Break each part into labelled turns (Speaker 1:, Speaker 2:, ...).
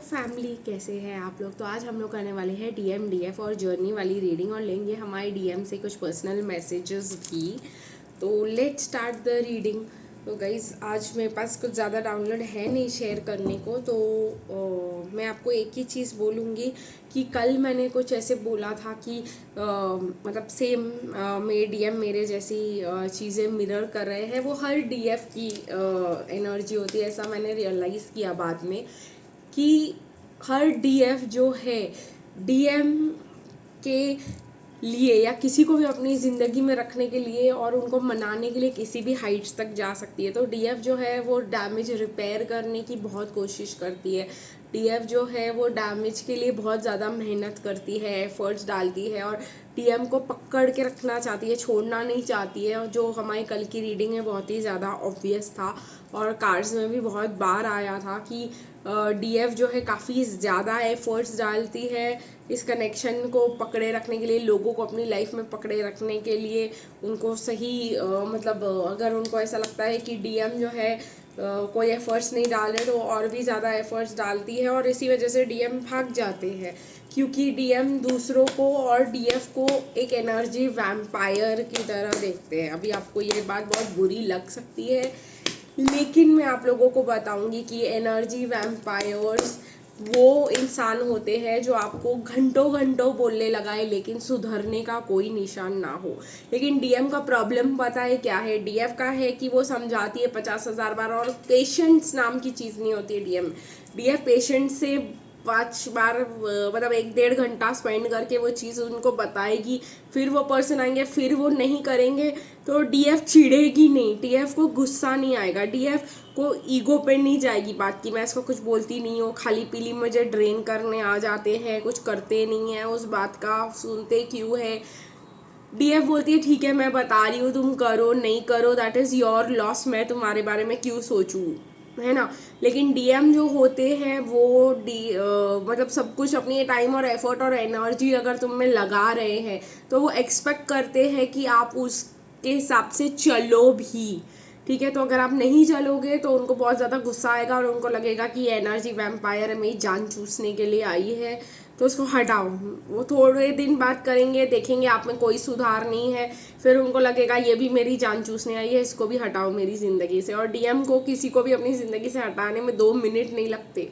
Speaker 1: Family कैसे हैं आप लोग। तो आज हम लोग करने वाले हैं डीएम डीएफ और जर्नी वाली रीडिंग और लेंगे हमारे डीएम से कुछ पर्सनल मैसेजेस की। तो लेट्स स्टार्ट द रीडिंग। तो गाइज़ आज मेरे पास कुछ ज़्यादा डाउनलोड है नहीं शेयर करने को, तो मैं आपको एक ही चीज़ बोलूँगी कि कल मैंने कुछ ऐसे बोला था कि मतलब सेम मेरे डीएम मेरे जैसी चीज़ें मिरर कर रहे हैं। वो हर डीएफ की एनर्जी होती है, ऐसा मैंने रियलाइज़ किया बाद में कि हर डीएफ जो है डीएम के लिए या किसी को भी अपनी ज़िंदगी में रखने के लिए और उनको मनाने के लिए किसी भी हाइट्स तक जा सकती है। तो डीएफ जो है वो डैमेज रिपेयर करने की बहुत कोशिश करती है। डीएफ जो है वो डैमेज के लिए बहुत ज़्यादा मेहनत करती है, एफर्ट्स डालती है और डीएम को पकड़ के रखना चाहती है, छोड़ना नहीं चाहती है। जो हमारी कल की रीडिंग में बहुत ही ज़्यादा ऑब्वियस था और कार्ड्स में भी बहुत बार आया था कि डीएफ जो है काफ़ी ज़्यादा एफर्ट्स डालती है इस कनेक्शन को पकड़े रखने के लिए, लोगों को अपनी लाइफ में पकड़े रखने के लिए। उनको सही मतलब अगर उनको ऐसा लगता है कि डीएम जो है कोई एफर्ट्स नहीं डाल रहे तो और भी ज़्यादा एफर्ट्स डालती है और इसी वजह से डीएम भाग जाते हैं, क्योंकि डीएम दूसरों को और डीएफ को एक एनर्जी वैम्पायर की तरह देखते हैं। अभी आपको ये बात बहुत बुरी लग सकती है, लेकिन मैं आप लोगों को बताऊंगी कि एनर्जी वैम्पायर्स वो इंसान होते हैं जो आपको घंटों घंटों बोलने लगाए लेकिन सुधरने का कोई निशान ना हो। लेकिन डीएम का प्रॉब्लम पता है क्या है? डीएफ का है कि वो समझाती है 50,000 बार और पेशेंस नाम की चीज़ नहीं होती है डीएम। डीएफ पेशेंस से 5 बार मतलब 1-1.5 घंटा स्पेंड करके वो चीज़ उनको बताएगी, फिर वो पर्सन आएंगे, फिर वो नहीं करेंगे तो डीएफ चिढ़ेगी नहीं, डीएफ को गुस्सा नहीं आएगा, डीएफ को ईगो पे नहीं जाएगी बात की मैं इसको कुछ बोलती नहीं हूँ, खाली पीली मुझे ड्रेन करने आ जाते हैं, कुछ करते नहीं हैं, उस बात का सुनते क्यों है। डीएफ बोलती है ठीक है मैं बता रही हूँ, तुम करो नहीं करो दैट इज़ योर लॉस, मैं तुम्हारे बारे में क्यों सोचूँ, है ना। लेकिन डीएम जो होते हैं वो मतलब सब कुछ अपनी टाइम और एफर्ट और एनर्जी अगर तुम में लगा रहे हैं तो वो एक्सपेक्ट करते हैं कि आप उसके हिसाब से चलो भी, ठीक है। तो अगर आप नहीं चलोगे तो उनको बहुत ज़्यादा गुस्सा आएगा और उनको लगेगा कि एनर्जी वैम्पायर मेरी जान चूसने के लिए आई है, तो उसको हटाओ। वो थोड़े दिन बाद करेंगे, देखेंगे आप में कोई सुधार नहीं है, फिर उनको लगेगा ये भी मेरी जान चूसने आई है, इसको भी हटाओ मेरी ज़िंदगी से। और डीएम को किसी को भी अपनी ज़िंदगी से हटाने में 2 मिनट नहीं लगते।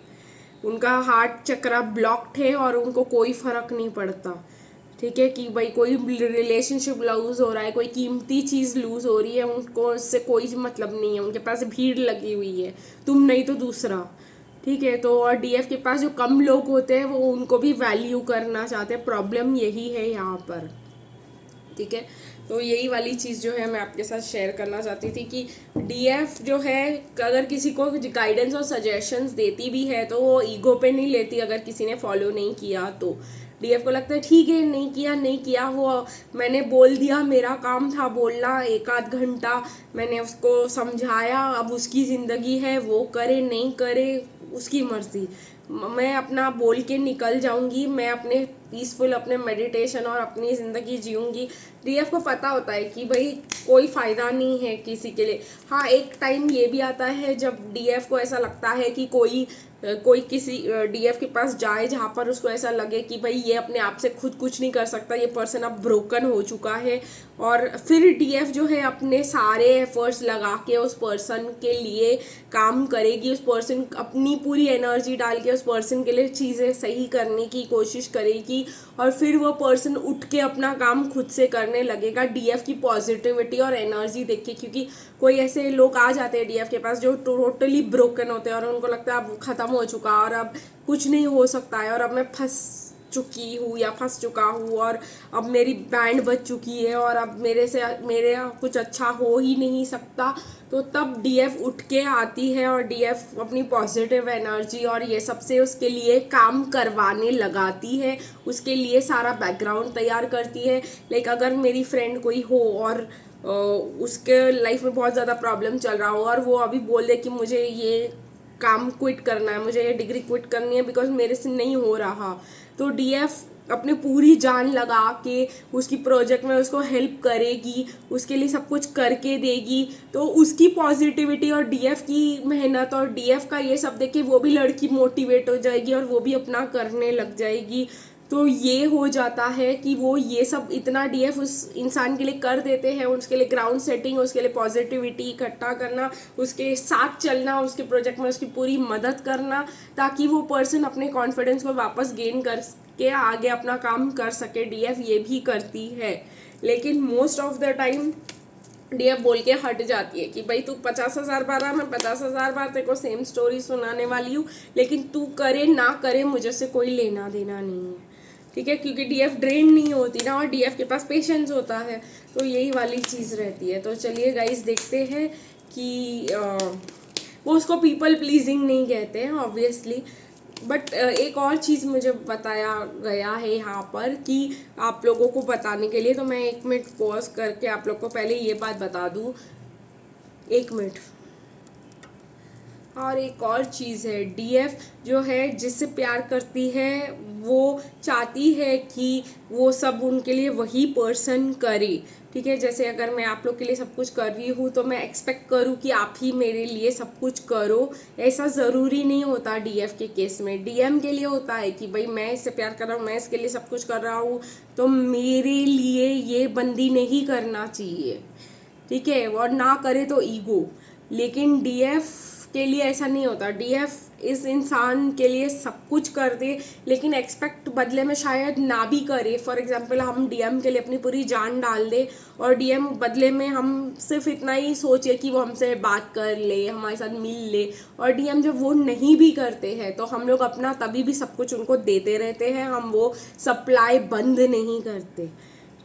Speaker 1: उनका हार्ट चक्रा ब्लॉक्ड है और उनको कोई फ़र्क नहीं पड़ता, ठीक है, कि भाई कोई रिलेशनशिप लूज़ हो रहा है, कोई कीमती चीज़ लूज़ हो रही है, उनको उससे कोई मतलब नहीं है। उनके पास भीड़ लगी हुई है, तुम नहीं तो दूसरा, ठीक है। तो और डीएफ के पास जो कम लोग होते हैं वो उनको भी वैल्यू करना चाहते हैं, प्रॉब्लम यही है यहाँ पर, ठीक है। तो यही वाली चीज़ जो है मैं आपके साथ शेयर करना चाहती थी कि डीएफ जो है अगर किसी को गाइडेंस और सजेशंस देती भी है तो वो ईगो पे नहीं लेती। अगर किसी ने फॉलो नहीं किया तो डीएफ को लगता है ठीक है नहीं किया वो मैंने बोल दिया, मेरा काम था बोलना, 1-8 घंटा मैंने उसको समझाया, अब उसकी ज़िंदगी है, वो करे नहीं करे उसकी मर्ज़ी, मैं अपना बोल के निकल जाऊंगी, मैं अपने पीसफुल अपने मेडिटेशन और अपनी ज़िंदगी जीऊँगी। डीएफ को पता होता है कि भाई कोई फ़ायदा नहीं है किसी के लिए। हाँ, एक टाइम ये भी आता है जब डीएफ को ऐसा लगता है कि कोई किसी डीएफ के पास जाए जहाँ पर उसको ऐसा लगे कि भाई ये अपने आप से खुद कुछ नहीं कर सकता, ये पर्सन अब ब्रोकन हो चुका है, और फिर डीएफ जो है अपने सारे एफर्ट्स लगा के उस पर्सन के लिए काम करेगी, उस पर्सन अपनी पूरी एनर्जी डाल के उस पर्सन के लिए चीज़ें सही करने की कोशिश करेगी और फिर वो पर्सन उठ के अपना काम खुद से करने लगेगा डीएफ की पॉजिटिविटी और एनर्जी देख के। क्योंकि कोई ऐसे लोग आ जाते हैं डीएफ के पास जो टोटली ब्रोकन होते हैं और उनको लगता है अब ख़त्म हो चुका और अब कुछ नहीं हो सकता है और अब मैं फंस चुकी हूँ या फंस चुका हूँ और अब मेरी बैंड बज चुकी है और अब मेरे कुछ अच्छा हो ही नहीं सकता। तो तब डीएफ उठ के आती है और डीएफ अपनी पॉजिटिव एनर्जी और ये सबसे उसके लिए काम करवाने लगाती है, उसके लिए सारा बैकग्राउंड तैयार करती है। लाइक अगर मेरी फ्रेंड कोई हो और उसके लाइफ में बहुत ज़्यादा प्रॉब्लम चल रहा हो और वो अभी बोल दे कि मुझे ये काम क्विट करना है, मुझे ये डिग्री क्विट करनी है बिकॉज मेरे से नहीं हो रहा, तो डीएफ अपने पूरी जान लगा के उसकी प्रोजेक्ट में उसको हेल्प करेगी, उसके लिए सब कुछ करके देगी। तो उसकी पॉजिटिविटी और डीएफ की मेहनत और डीएफ का ये सब देख के वो भी लड़की मोटिवेट हो जाएगी और वो भी अपना करने लग जाएगी। तो ये हो जाता है कि वो ये सब इतना डीएफ उस इंसान के लिए कर देते हैं, उसके लिए ग्राउंड सेटिंग, उसके लिए पॉजिटिविटी इकट्ठा करना, उसके साथ चलना, उसके प्रोजेक्ट में उसकी पूरी मदद करना, ताकि वो पर्सन अपने कॉन्फिडेंस को वापस गेन कर के आगे अपना काम कर सके। डीएफ ये भी करती है, लेकिन most of the time DF बोल के हट जाती है कि भाई तू 50,000 बार आ, मैं 50,000 बार तेरे को सेम स्टोरी सुनाने वाली हूँ, लेकिन तू करे ना करे मुझे से कोई लेना देना नहीं है, ठीक है, क्योंकि डीएफ ड्रेन नहीं होती ना और डीएफ के पास पेशेंस होता है। तो यही वाली चीज़ रहती है। तो चलिए गाइस देखते हैं कि वो उसको पीपल प्लीजिंग नहीं कहते हैं ऑब्वियसली, बट एक और चीज़ मुझे बताया गया है यहाँ पर कि आप लोगों को बताने के लिए, तो मैं 1 मिनट पॉज करके आप लोग को पहले ये बात बता दूँ, 1 मिनट। और एक और चीज़ है, डीएफ जो है जिससे प्यार करती है वो चाहती है कि वो सब उनके लिए वही पर्सन करे, ठीक है। जैसे अगर मैं आप लोग के लिए सब कुछ कर रही हूँ तो मैं एक्सपेक्ट करूँ कि आप ही मेरे लिए सब कुछ करो, ऐसा ज़रूरी नहीं होता डीएफ के केस में। डीएम के लिए होता है कि भाई मैं इससे प्यार कर रहा हूँ, मैं इसके लिए सब कुछ कर रहा हूँ, तो मेरे लिए ये बंदी नहीं करना चाहिए, ठीक है, और ना करे तो ईगो। लेकिन डीएफ के लिए ऐसा नहीं होता। डीएफ इस इंसान के लिए सब कुछ कर दे, लेकिन एक्सपेक्ट बदले में शायद ना भी करे। फॉर एग्जांपल हम डीएम के लिए अपनी पूरी जान डाल दे और डीएम बदले में हम सिर्फ इतना ही सोचे कि वो हमसे बात कर ले, हमारे साथ मिल ले, और डीएम जब वो नहीं भी करते हैं तो हम लोग अपना तभी भी सब कुछ उनको देते रहते हैं, हम वो सप्लाई बंद नहीं करते,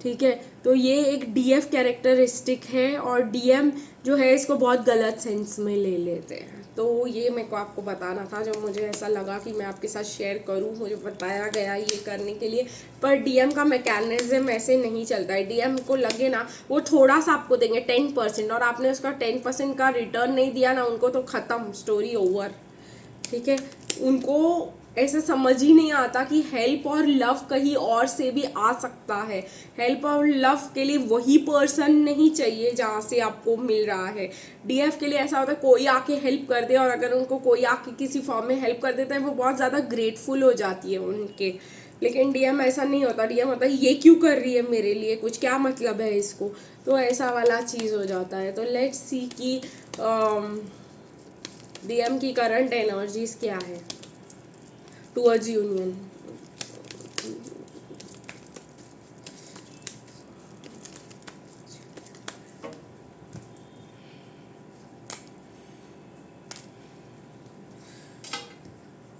Speaker 1: ठीक है। तो ये एक डीएफ कैरेक्टरिस्टिक है और डीएम जो है इसको बहुत गलत सेंस में ले लेते हैं। तो ये मेरे को आपको बताना था, जो मुझे ऐसा लगा कि मैं आपके साथ शेयर करूं, मुझे बताया गया ये करने के लिए। पर डीएम का मैकेनिज्म ऐसे नहीं चलता है। डीएम को लगे ना वो थोड़ा सा आपको देंगे 10%, और आपने उसका 10% का रिटर्न नहीं दिया ना उनको, तो ख़त्म, स्टोरी ओवर, ठीक है। उनको ऐसे समझ ही नहीं आता कि हेल्प और लव कहीं और से भी आ सकता है। हेल्प और लव के लिए वही पर्सन नहीं चाहिए जहाँ से आपको मिल रहा है। डीएफ के लिए ऐसा होता है कोई आके हेल्प कर दे, और अगर उनको कोई आके किसी फॉर्म में हेल्प कर देता है वो बहुत ज़्यादा ग्रेटफुल हो जाती है उनके। लेकिन डीएम ऐसा नहीं होता। डीएम होता है ये क्यों कर रही है मेरे लिए, कुछ क्या मतलब है इसको, तो ऐसा वाला चीज़ हो जाता है। तो लेट्स सी कि डीएम की करंट एनर्जीज क्या है towards union.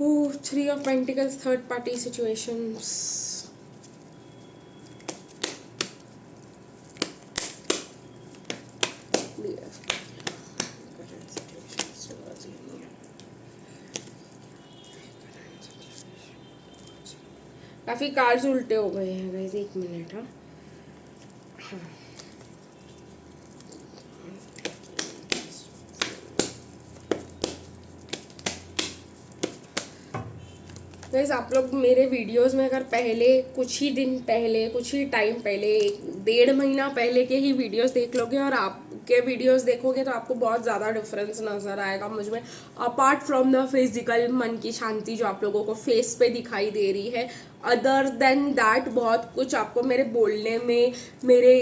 Speaker 1: Oh, 3 of Pentacles, third party situations. काफ़ी कार्ड्स उल्टे हो गए हैं गाइस, 1 मिनट। हाँ, गाइस आप लोग मेरे वीडियोस में अगर पहले कुछ ही दिन पहले, कुछ ही टाइम पहले, 1.5 महीना पहले के ही वीडियोस देख लोगे और आपके वीडियोस देखोगे तो आपको बहुत ज़्यादा डिफरेंस नज़र आएगा मुझ में। अपार्ट फ्रॉम द फिजिकल मन की शांति जो आप लोगों को फेस पे दिखाई दे रही है, अदर देन दैट बहुत कुछ आपको मेरे बोलने में, मेरे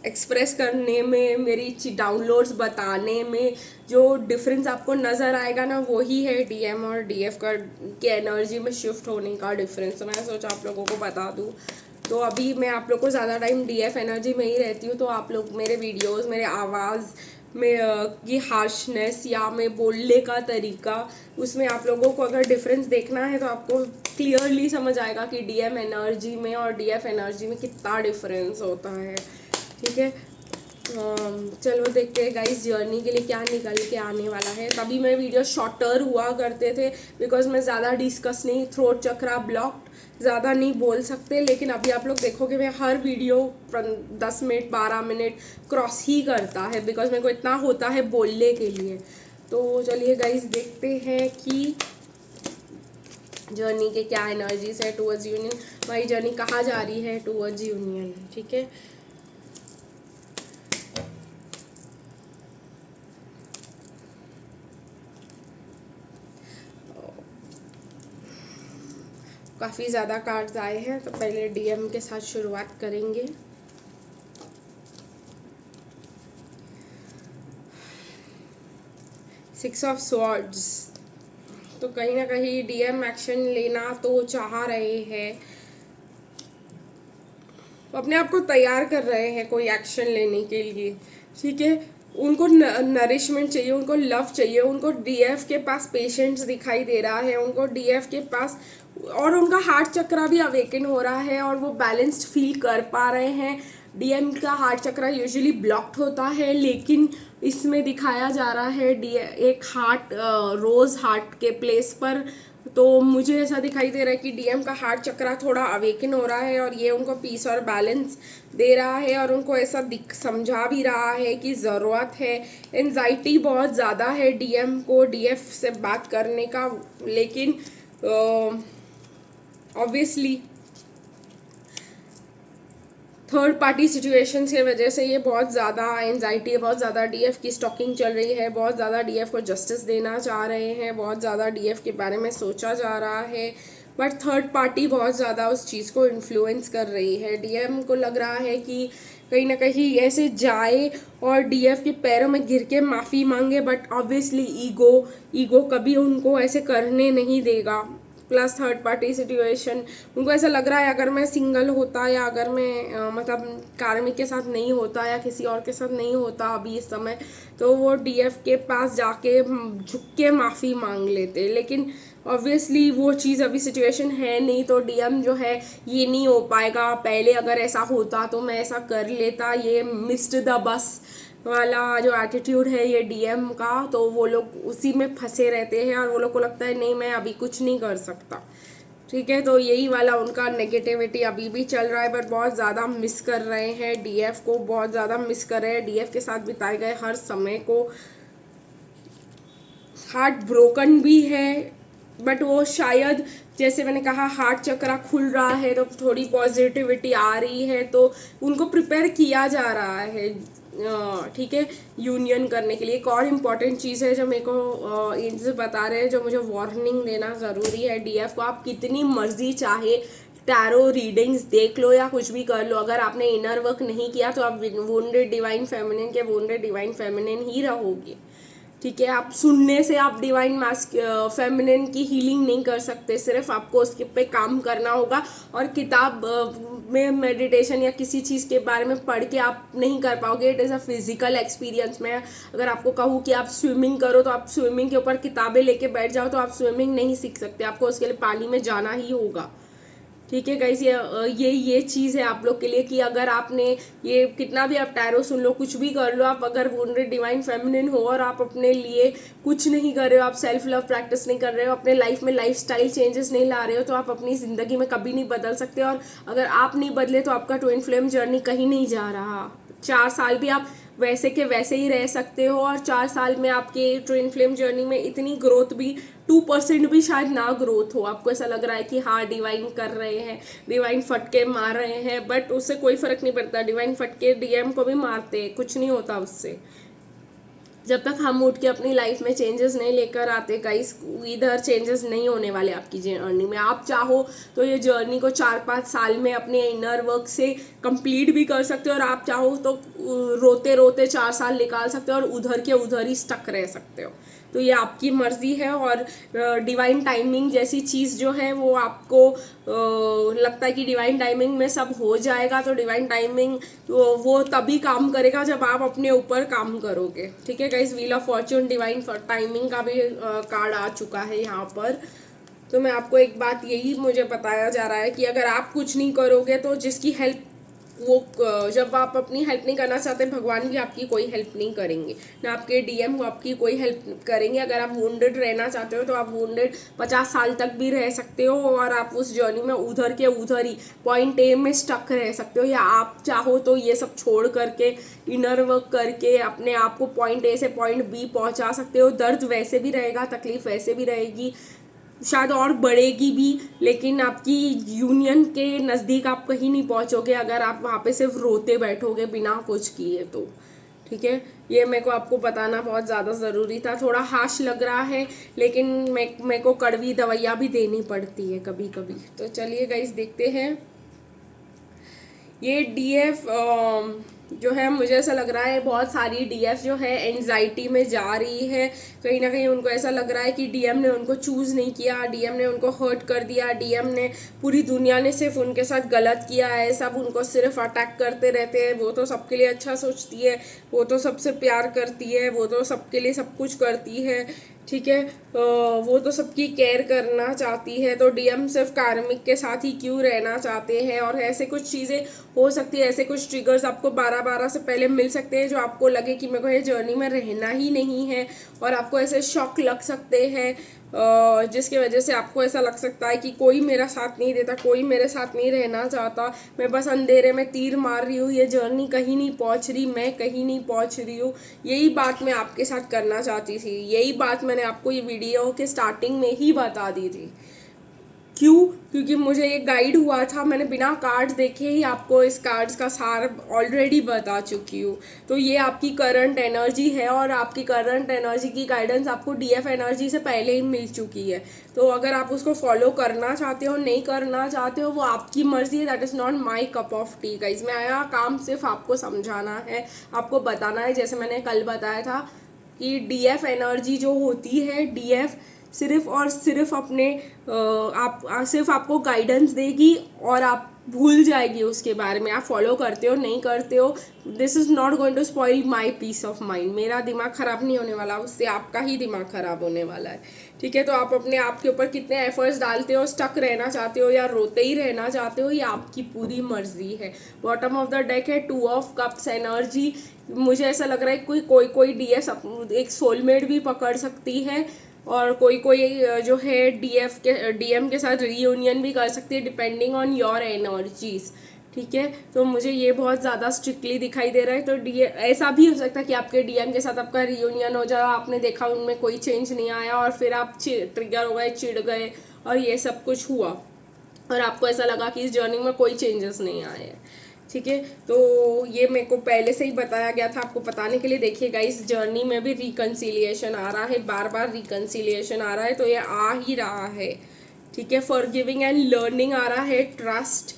Speaker 1: एक्सप्रेस करने में, मेरी डाउनलोड्स बताने में जो डिफरेंस आपको नज़र आएगा ना, वही है डीएम और डीएफ का के एनर्जी में शिफ्ट होने का डिफरेंस। तो मैं सोचा आप लोगों को बता दूँ। तो अभी मैं आप लोग को ज़्यादा टाइम डीएफ एनर्जी में ही रहती हूँ, तो आप लोग मेरे वीडियोस, मेरे आवाज़ में की हार्शनेस या मैं बोलने का तरीका, उसमें आप लोगों को अगर डिफरेंस देखना है तो आपको क्लियरली समझ आएगा कि डीएम एनर्जी में और डीएफ एनर्जी में कितना डिफरेंस होता है, ठीक है। चलो देखते हैं गाइस जर्नी के लिए क्या निकल के आने वाला है। तभी मेरे वीडियो शॉर्टर हुआ करते थे बिकॉज मैं ज़्यादा डिस्कस नहीं, थ्रोट चक्रा ब्लॉक्ड, ज़्यादा नहीं बोल सकते। लेकिन अभी आप लोग देखोगे मैं हर वीडियो 10 मिनट 12 मिनट क्रॉस ही करता है बिकॉज मेरे को इतना होता है बोलने के लिए। तो चलिए गाइस देखते हैं कि जर्नी के क्या एनर्जीज है टूवर्ड्स यूनियन, हमारी जर्नी कहाँ जा रही है टूवर्ड्स यूनियन। ठीक है, काफ़ी ज़्यादा कार्ड्स आए हैं, तो पहले डीएम के साथ शुरुआत करेंगे। सिक्स ऑफ स्वॉर्ड्स, तो कहीं ना कहीं डीएम एक्शन लेना तो चाह रहे हैं, अपने आप को तैयार कर रहे हैं कोई एक्शन लेने के लिए। ठीक है, उनको नरिशमेंट चाहिए, उनको लव चाहिए, उनको डीएफ के पास पेशेंस दिखाई दे रहा है, उनको डीएफ के पास, और उनका हार्ट चक्र भी अवेकन हो रहा है और वो बैलेंस्ड फील कर पा रहे हैं। डीएम का हार्ट चक्र यूजुअली ब्लॉक्ड होता है, लेकिन इसमें दिखाया जा रहा है एक हार्ट रोज हार्ट के प्लेस पर। तो मुझे ऐसा दिखाई दे रहा है कि डीएम का हार्ट चक्र थोड़ा अवेकन हो रहा है और ये उनको पीस और बैलेंस दे रहा है, और उनको ऐसा समझा भी रहा है कि ज़रूरत है। एंजाइटी बहुत ज़्यादा है डीएम को डीएफ से बात करने का, लेकिन ऑब्वियसली थर्ड पार्टी सिचुएशंस की वजह से ये बहुत ज़्यादा एंजाइटी है, बहुत ज़्यादा डीएफ की स्टॉकिंग चल रही है, बहुत ज़्यादा डीएफ को जस्टिस देना चाह रहे हैं, बहुत ज़्यादा डीएफ के बारे में सोचा जा रहा है, बट थर्ड पार्टी बहुत ज़्यादा उस चीज़ को इन्फ्लुएंस कर रही है। डीएम को लग रहा है कि कहीं ना कहीं ऐसे जाए और डीएफ के पैरों में गिर के माफ़ी मांगे, बट ऑब्वियसली ईगो कभी उनको ऐसे करने नहीं देगा। प्लस थर्ड पार्टी सिचुएशन, उनको ऐसा लग रहा है अगर मैं सिंगल होता या अगर मैं मतलब कार्मिक के साथ नहीं होता या किसी और के साथ नहीं होता अभी इस समय, तो वो डीएफ के पास जाके झुक के माफ़ी मांग लेते, लेकिन ऑब्वियसली वो चीज़ अभी सिचुएशन है नहीं, तो डीएम जो है ये नहीं हो पाएगा। पहले अगर ऐसा होता तो मैं ऐसा कर लेता, ये मिस्ड द बस वाला जो एटीट्यूड है ये डीएम का, तो वो लोग उसी में फंसे रहते हैं और वो लोग को लगता है नहीं मैं अभी कुछ नहीं कर सकता। ठीक है, तो यही वाला उनका नेगेटिविटी अभी भी चल रहा है, बट बहुत ज़्यादा मिस कर रहे हैं डीएफ को, बहुत ज़्यादा मिस कर रहे हैं डीएफ के साथ बिताए गए हर समय को। हार्ट ब्रोकन भी है, बट वो शायद जैसे मैंने कहा हार्ट चक्रा खुल रहा है तो थोड़ी पॉजिटिविटी आ रही है, तो उनको प्रिपेयर किया जा रहा है। ठीक है, यूनियन करने के लिए। एक और इम्पॉर्टेंट चीज़ है जो मेरे को एंजल बता रहे हैं, जो मुझे वार्निंग देना ज़रूरी है डीएफ को। आप कितनी मर्जी चाहे टैरो रीडिंग्स देख लो या कुछ भी कर लो, अगर आपने इनर वर्क नहीं किया तो आप वुंडेड डिवाइन फेमिनिन के वुंडेड डिवाइन फेमिनिन ही रहोगे। ठीक है, आप सुनने से आप डिवाइन फेमिनिन की हीलिंग नहीं कर सकते, सिर्फ आपको उसके पे काम करना होगा, और किताब में मेडिटेशन या किसी चीज़ के बारे में पढ़ के आप नहीं कर पाओगे। It is a physical experience. मैं अगर आपको कहूँ कि आप स्विमिंग करो तो आप स्विमिंग के ऊपर किताबें लेके बैठ जाओ तो आप स्विमिंग नहीं सीख सकते, आपको उसके लिए पानी में जाना ही होगा। ठीक है गाइस, ये चीज़ है आप लोग के लिए कि अगर आपने ये कितना भी आप टैरो सुन लो, कुछ भी कर लो, आप अगर वुंडेड डिवाइन फेमिनिन हो और आप अपने लिए कुछ नहीं कर रहे हो, आप सेल्फ लव प्रैक्टिस नहीं कर रहे हो, अपने लाइफ में लाइफस्टाइल चेंजेस नहीं ला रहे हो, तो आप अपनी ज़िंदगी में कभी नहीं बदल सकते। और अगर आप नहीं बदले तो आपका ट्विन फ्लेम जर्नी कहीं नहीं जा रहा। 4 साल भी आप वैसे के वैसे ही रह सकते हो, और 4 साल में आपके ट्विन फ्लेम जर्नी में इतनी ग्रोथ भी 2% भी शायद ना ग्रोथ हो। आपको ऐसा लग रहा है कि हाँ डिवाइन कर रहे हैं, डिवाइन फटके मार रहे हैं, बट उससे कोई फर्क नहीं पड़ता। डिवाइन फटके डीएम को भी मारते हैं, कुछ नहीं होता उससे। जब तक हम उठ के अपनी लाइफ में चेंजेस नहीं लेकर आते गाइस, इधर चेंजेस नहीं होने वाले आपकी जर्नी में। आप चाहो तो ये जर्नी को 4-5 साल में अपने इनर वर्क से कंप्लीट भी कर सकते हो, और आप चाहो तो रोते रोते 4 साल निकाल सकते हो और उधर के उधर ही स्टक रह सकते हो। तो ये आपकी मर्जी है, और डिवाइन टाइमिंग जैसी चीज़ जो है वो आपको लगता है कि डिवाइन टाइमिंग में सब हो जाएगा, तो डिवाइन टाइमिंग वो तभी काम करेगा जब आप अपने ऊपर काम करोगे। ठीक है guys, wheel of Fortune divine timing का भी कार्ड आ चुका है यहाँ पर। तो मैं आपको एक बात यही मुझे बताया जा रहा है कि अगर आप कुछ नहीं करोगे तो जिसकी हेल्प वो जब आप अपनी हेल्प नहीं करना चाहते, भगवान भी आपकी कोई हेल्प नहीं करेंगे, ना आपके डीएम आपकी कोई हेल्प करेंगे। अगर आप वुंडेड रहना चाहते हो तो आप वुंडेड 50 साल तक भी रह सकते हो और आप उस जर्नी में उधर के उधर ही पॉइंट ए में स्टक रह सकते हो, या आप चाहो तो ये सब छोड़ करके इनर वर्क करके अपने आप को पॉइंट ए से पॉइंट बी पहुंचा सकते हो। दर्द वैसे भी रहेगा, तकलीफ वैसे भी रहेगी, शायद और बढ़ेगी भी, लेकिन आपकी यूनियन के नज़दीक आप कहीं नहीं पहुंचोगे अगर आप वहाँ पे सिर्फ रोते बैठोगे बिना कुछ किए तो। ठीक है, ये मेरे को आपको बताना बहुत ज़्यादा ज़रूरी था। थोड़ा हाश लग रहा है, लेकिन मेरे को कड़वी दवाइयाँ भी देनी पड़ती है कभी कभी। तो चलिए गाइस देखते हैं। ये डीएफ जो है, मुझे ऐसा लग रहा है बहुत सारी डीएफ जो है एंजाइटी में जा रही है। कहीं ना कहीं उनको ऐसा लग रहा है कि डीएम ने उनको चूज़ नहीं किया, डीएम ने उनको हर्ट कर दिया, डीएम ने, पूरी दुनिया ने सिर्फ उनके साथ गलत किया है, सब उनको सिर्फ अटैक करते रहते हैं। वो तो सबके लिए अच्छा सोचती है, वो तो सबसे प्यार करती है, वो तो सबके लिए सब कुछ करती है, ठीक है, वो तो सबकी केयर करना चाहती है। तो डीएम सिर्फ कार्मिक के साथ ही क्यों रहना चाहते हैं? और ऐसे कुछ चीज़ें हो सकती है, ऐसे कुछ ट्रिगर्स आपको 12-12 से पहले मिल सकते हैं जो आपको लगे कि मेरे को ये जर्नी में रहना ही नहीं है, और आपको ऐसे शॉक लग सकते हैं जिसकी वजह से आपको ऐसा लग सकता है कि कोई मेरा साथ नहीं देता, कोई मेरे साथ नहीं रहना चाहता, मैं बस अंधेरे में तीर मार रही हूँ, ये जर्नी कहीं नहीं पहुँच रही, मैं कहीं नहीं पहुँच रही हूँ। यही बात मैं आपके साथ करना चाहती थी, यही बात मैंने आपको ये वीडियो के स्टार्टिंग में ही बता दी थी। क्यों? क्योंकि मुझे ये गाइड हुआ था, मैंने बिना कार्ड्स देखे ही आपको इस कार्ड्स का सार ऑलरेडी बता चुकी हूँ। तो ये आपकी करंट एनर्जी है, और आपकी करंट एनर्जी की गाइडेंस आपको डीएफ एनर्जी से पहले ही मिल चुकी है। तो अगर आप उसको फॉलो करना चाहते हो, नहीं करना चाहते हो, वो आपकी मर्जी है। That is not my cup of T guys. मैं आया काम सिर्फ आपको समझाना है, आपको बताना है। जैसे मैंने कल बताया था कि डीएफ एनर्जी जो होती है, डीएफ सिर्फ और सिर्फ अपने सिर्फ आपको गाइडेंस देगी और आप भूल जाएगी उसके बारे में। आप फॉलो करते हो नहीं करते हो, this is not going to spoil my peace of mind. मेरा दिमाग ख़राब नहीं होने वाला, उससे आपका ही दिमाग ख़राब होने वाला है। ठीक है, तो आप अपने आप के ऊपर कितने एफर्ट्स डालते हो, स्टक रहना चाहते हो या रोते ही रहना चाहते हो, ये आपकी पूरी मर्जी है। बॉटम ऑफ द डेक है 2 ऑफ कप्स एनर्जी। मुझे ऐसा लग रहा है कोई डीएस एक सोलमेट भी पकड़ सकती है, और कोई जो है डीएम के साथ रीयूनियन भी कर सकती है, डिपेंडिंग ऑन योर एनर्जीज। ठीक है, तो मुझे ये बहुत ज़्यादा स्ट्रिक्टली दिखाई दे रहा है। तो ऐसा भी हो सकता है कि आपके डीएम के साथ आपका रीयूनियन हो जाए, आपने देखा उनमें कोई चेंज नहीं आया और फिर आप ट्रिगर हो गए, चिढ़ गए और ये सब कुछ हुआ, और आपको ऐसा लगा कि इस जर्नी में कोई चेंजेस नहीं आए हैं। ठीक है, तो ये मेरे को पहले से ही बताया गया था आपको बताने के लिए। देखिएगा, इस जर्नी में भी रिकन्सिलिएशन आ रहा है, बार बार रिकन्सिलिएशन आ रहा है, तो ये आ ही रहा है। ठीक है, फॉरगिविंग एंड लर्निंग आ रहा है, ट्रस्ट,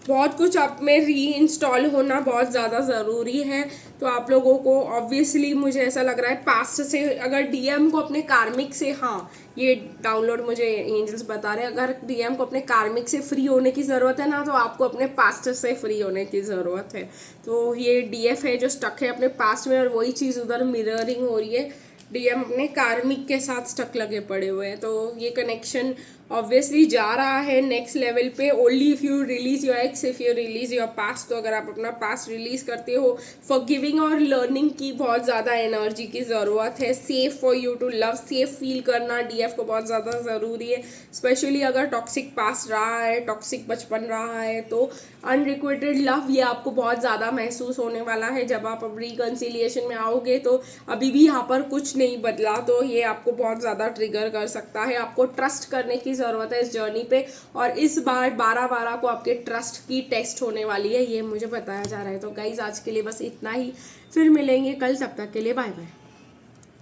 Speaker 1: बहुत कुछ आप में री इंस्टॉल होना बहुत ज़्यादा ज़रूरी है। तो आप लोगों को ऑब्वियसली मुझे ऐसा लग रहा है पास्ट से, अगर डीएम को अपने कार्मिक से, हाँ ये डाउनलोड मुझे एंजल्स बता रहे हैं, अगर डीएम को अपने कार्मिक से फ्री होने की ज़रूरत है ना, तो आपको अपने पास्ट से फ्री होने की ज़रूरत है। तो ये डीएफ है जो स्टक है अपने पास्ट में, और वही चीज़ उधर मिररिंग हो रही है। डीएम अपने कार्मिक के साथ स्टक लगे पड़े हुए हैं। तो ये कनेक्शन ऑब्वियसली जा रहा है नेक्स्ट लेवल पे, only if you release your x, if you release your past. तो अगर आप अपना पास्ट रिलीज करते हो, फॉरगिविंग और लर्निंग की बहुत ज़्यादा एनर्जी की ज़रूरत है। Safe for you to love, safe feel करना डीएफ को बहुत ज़्यादा ज़रूरी है, स्पेशली अगर टॉक्सिक पास्ट रहा है, टॉक्सिक बचपन रहा है, तो अनरिक्वेटेड लव ये आपको बहुत ज़्यादा महसूस होने वाला है जब आप अब रिकन्सिलिएशन में आओगे। तो अभी भी यहाँ पर कुछ नहीं बदला, तो ये आपको बहुत ज़्यादा ट्रिगर कर सकता है। आपको ट्रस्ट करने की ज़रूरत है इस जर्नी पे, और इस बार 12-12 को आपके ट्रस्ट की टेस्ट होने वाली है, ये मुझे बताया जा रहा है। तो गाइज आज के लिए बस इतना ही, फिर मिलेंगे कल, तब तक के लिए बाय बाय।